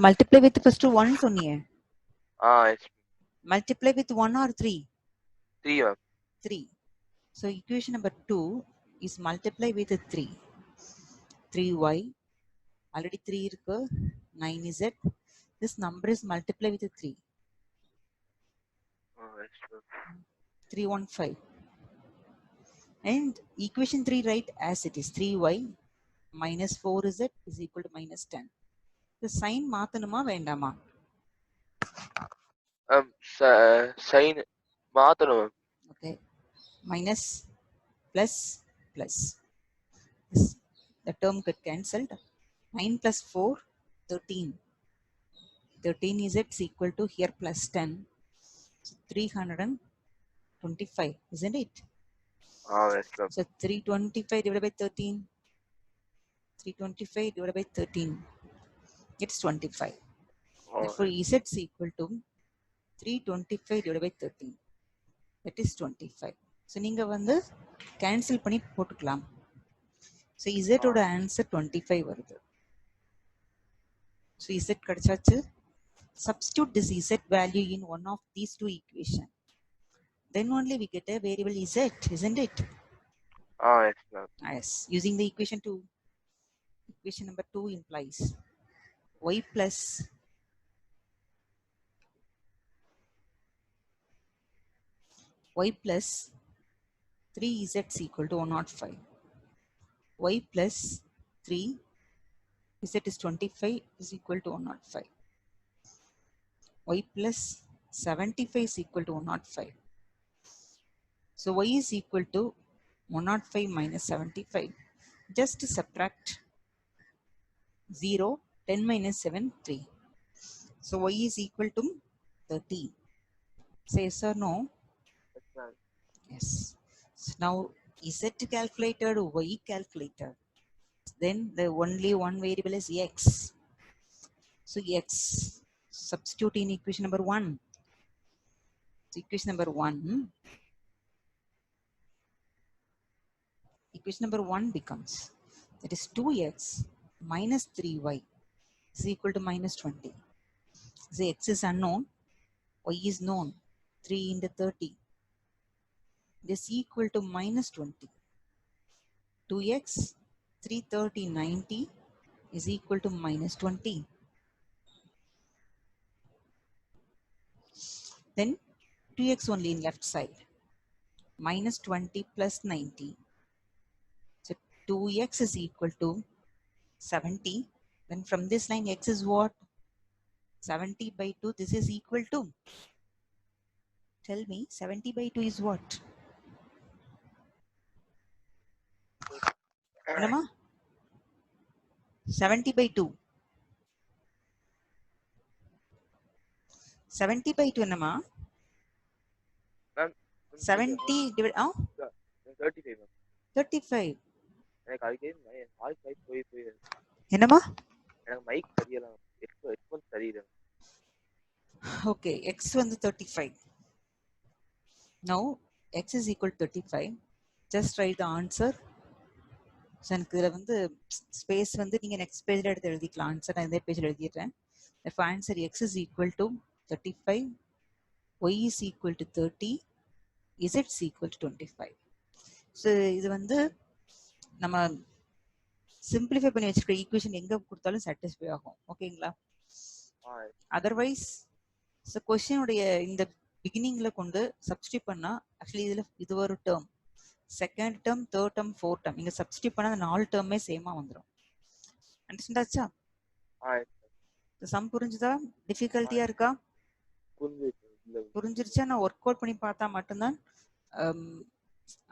Multiply with first 1 சொன்னியே. yes. Multiply with 1 or 3? 3. 3. So equation number 2 is multiply with 3. 3y. Already 3 இருக்கு. 9z. This number is multiply with 3. yes. 315. And equation 3 write as it is. 3y minus 4z is equal to minus 10. The sign மாத்தணுமா வேண்டாமா? sign மாத்தணும். Okay. Minus plus plus. This, the term get cancelled. 9 plus 4, 13. 13 is it's equal to here plus 10. So 325, isn't it? yes. So 325 divided by 13. 325 divided by 13. It's 25. Therefore, z is equal to 325 divided by 13. That is 25. So நீங்க வந்து cancel பண்ணி போட்டுக்கலாம். So z ஓட answer 25 வருது. So z கிடைச்சாச்சு. Substitute this z value in one of these two equations. then only we get a variable z, isn't it? Yes, ma'am. Yes, using the equation 2. Equation number 2 implies y plus y plus 3z is equal to 105. Y plus 3 z is 25 is equal to 105. Y plus 75 is equal to 105. So y is equal to 105 minus 75. Just subtract 0, 10 minus 7, 3. So y is equal to 30. Say yes or no? Yes, ma'am. Yes. So now z calculated, y calculated. Then the only one variable is x. So x, substitute in equation number 1. So equation number 1, equation number 1 becomes, that is 2x minus 3y is equal to minus 20. So x is unknown, y is known, 3 into 30. This is equal to minus 20. 2x, 330, 90 is equal to minus 20. Then 2x only in left side. Minus 20 plus 90. So 2x is equal to 70. Then from this line x is what? 70 by 2. This is equal to. Tell me, 70 by 2 is what? Enama? 70 by 2. 70 by 2 enama? Ma'am, 70 divided, 35, ma'am. 35. எனக்கு அதுக்கே voice போய் என்னமா? எனக்கு mic தெரியல. Headphone தெரியல. Okay, x வந்து 35. Now x is equal to 35. Just write the answer. So எனக்கு இதில் வந்து ஸ்பேஸ் வந்து நீங்கள் நெக்ஸ்ட் பேஜில் எடுத்து எழுதிக்கலாம். ஆன்சர் நான் இந்த பேஜில் எழுதிடுறேன். இப்போ answer X is equal to 35, Y is equal to 30, Z is equal to 25. So இது வந்து நம்ம சிம்பிளிஃபை பண்ணி வச்சுருக்க ஈக்குவேஷன் எங்கே கொடுத்தாலும் சாட்டிஸ்ஃபை ஆகும். ஓகேங்களா? அதர்வைஸ் ஸோ கொஸ்டினுடைய இந்த பிகினிங்கில் கொண்டு சப்ஸ்டியூட் பண்ணால் ஆக்சுவலி இதில் இது ஒரு term, second term, third term, fourth term இங்கே சப்ஸ்டியூட் பண்ணால் அந்த 4 டேர்மே சேமாக வந்துடும். அண்டர்ஸ்டாண்ட் ஆச்சா? சம் புரிஞ்சுதா? டிஃபிகல்ட்டியா இருக்கா? புரிஞ்சிருச்சா? நான் ஒர்க் அவுட் பண்ணி பார்த்தா மட்டும்தான்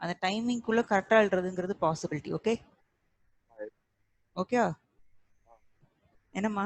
அந்த டைமிங்குள்ள கரெக்டா எழுதுறதுங்கிறது பாசிபிலிட்டி. ஓகே ஓகே என்னம்மா?